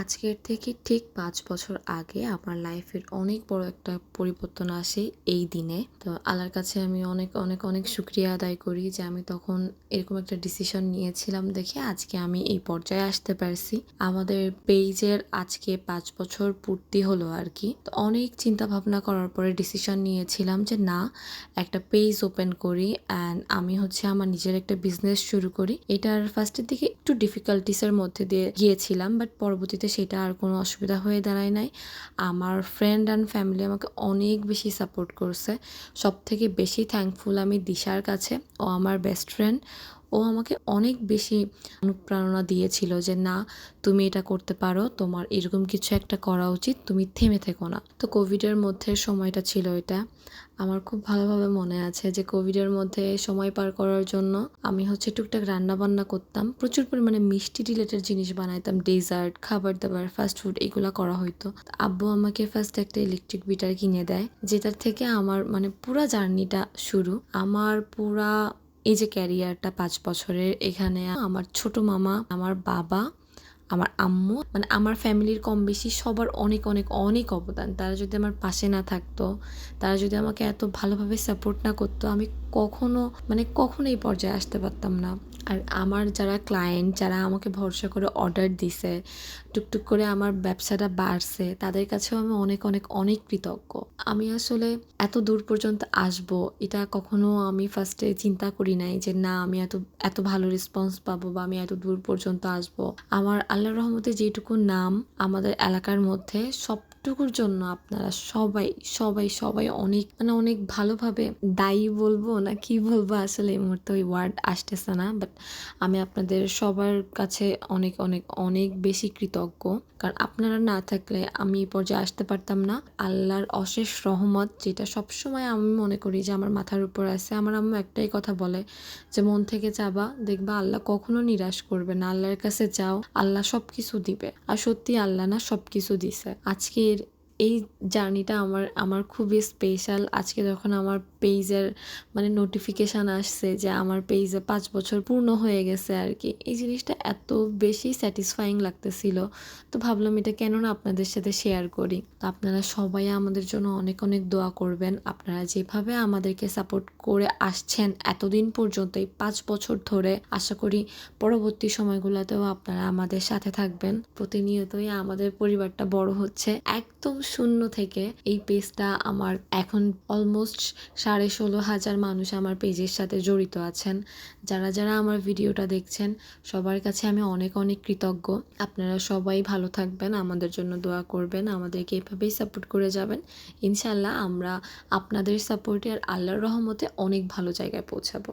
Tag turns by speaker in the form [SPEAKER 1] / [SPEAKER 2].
[SPEAKER 1] আজকের থেকে ঠিক ৫ বছর আগে আমার লাইফের অনেক বড় একটা পরিবর্তন আসে এই দিনে। তো আল্লাহর কাছে আমি অনেক শুকরিয়া আদায় করি যে আমি তখন এরকম একটা ডিসিশন নিয়েছিলাম দেখে আজকে আমি এই পর্যায়ে আসতে পারছি। আমাদের পেজের আজকে ৫ বছর পূর্তি হলো আরকি। তো অনেক চিন্তা ভাবনা করার পরে ডিসিশন নিয়েছিলাম যে না, একটা পেজ ওপেন করি অ্যান্ড আমি আমার নিজের একটা বিজনেস শুরু করি। এটার ফার্স্টের দিকে একটু ডিফিকাল্টিস এর মধ্যে দিয়ে গিয়েছিলাম, বাট পরবর্তীতে সেটা আর কোনো অসুবিধা হয়ে দাঁড়ায় নাই। আমার ফ্রেন্ড অ্যান্ড ফ্যামিলি আমাকে অনেক বেশি সাপোর্ট করছে। সবথেকে বেশি থ্যাঙ্কফুল আমি দিশার কাছে। ও আমার বেস্ট ফ্রেন্ড। ও আমাকে অনেক বেশি অনুপ্রেরণা দিয়েছিল যে না, তুমি এটা করতে পারো, তোমার এরকম কিছু একটা করা উচিত, তুমি থেমে থেকো না। তো কোভিডের মধ্যে সময়টা ছিল এটা। আমার খুব ভালোভাবে মনে আছে যে কোভিডের মধ্যে সময় পার করার জন্য আমি টুকটাক রান্না বান্না করতাম, প্রচুর পরিমাণে মিষ্টি রিলেটেড জিনিস বানাইতাম, ডেজার্ট, খাবার দাবার, ফাস্ট ফুড, এগুলো করা হইতো। আব্বু আমাকে ফার্স্ট একটা ইলেকট্রিক বিটার কিনে দেয়, যেটার থেকে আমার পুরা জার্নিটা শুরু। আমার পুরা এই যে ক্যারিয়ারটা ৫ বছরের, এখানে আমার ছোট মামা, আমার বাবা, আমার আম্মু, আমার ফ্যামিলির কম বেশি সবার অনেক অবদান। তারা যদি আমার পাশে না থাকতো, তারা যদি আমাকে এত ভালোভাবে সাপোর্ট না করতো, আমি কখনো এই পর্যায়ে আসতে পারতাম না। আর আমার যারা ক্লায়েন্ট, যারা আমাকে ভরসা করে অর্ডার দিছে, টুকটুক করে আমার ব্যবসাটা বাড়ছে, তাদের কাছেও আমি অনেক কৃতজ্ঞ। আমি আসলে এত দূর পর্যন্ত আসবো এটা কখনো আমি ফার্স্টে চিন্তা করি নাই যে না, আমি এত ভালো রেসপন্স পাবো বা আমি এত দূর পর্যন্ত আসবো। আমার আল্লাহর রহমতে যেটুকু নাম আমাদের এলাকার মধ্যে, সবটুকুর জন্য আপনারা সবাই অনেক ভালোভাবে দায়ী বলবো না কি বলবো, আসলে এই মুহূর্তে ওই ওয়ার্ড আসতেছে না। বাট আমি আপনাদের সবার কাছে অনেক বেশি কৃতজ্ঞ, কারণ আপনারা না থাকলে আমি এই পর্যায়ে আসতে পারতাম না। আল্লাহর অশেষ রহমত, যেটা সবসময় আমি মনে করি যে আমার মাথার উপর আছে। আমার আম্মু একটাই কথা বলে যে মন থেকে চাবা, দেখবা আল্লাহ কখনো নিরাশ করবে না। আল্লাহর কাছে যাও, আল্লাহ সব কিছু দিবে। আর সত্যি আল্লাহ না সব কিছু দিছে। আজকের এই জার্নিটা আমার খুবই স্পেশাল। আজকে যখন আমার পেজের নোটিফিকেশান আসছে যে আমার পেজে ৫ বছর পূর্ণ হয়ে গেছে আর কি, এই জিনিসটা এত বেশি স্যাটিসফাইং লাগতেছিল। তো ভাবলাম এটা কেন না আপনাদের সাথে শেয়ার করি। তো আপনারা সবাই আমাদের জন্য অনেক দোয়া করবেন। আপনারা যেভাবে আমাদেরকে সাপোর্ট করে আসছেন এতদিন পর্যন্ত, এই ৫ বছর ধরে, আশা করি পরবর্তী সময়গুলোতেও আপনারা আমাদের সাথে থাকবেন। প্রতিনিয়তই আমাদের পরিবারটা বড় হচ্ছে। একদম শূন্য থেকে এই পেজটা আমার এখন অলমোস্ট 16,500 মানুষ আমার পেজের সাথে জড়িত আছেন। যারা আমার ভিডিওটা দেখছেন, সবার কাছে আমি অনেক কৃতজ্ঞ। আপনারা সবাই ভালো থাকবেন, আমাদের জন্য দোয়া করবেন, আমাদেরকে এভাবেই সাপোর্ট করে যাবেন। ইনশাআল্লাহ আমরা আপনাদের সাপোর্টে আর আল্লাহর রহমতে অনেক ভালো জায়গায় পৌঁছাবো।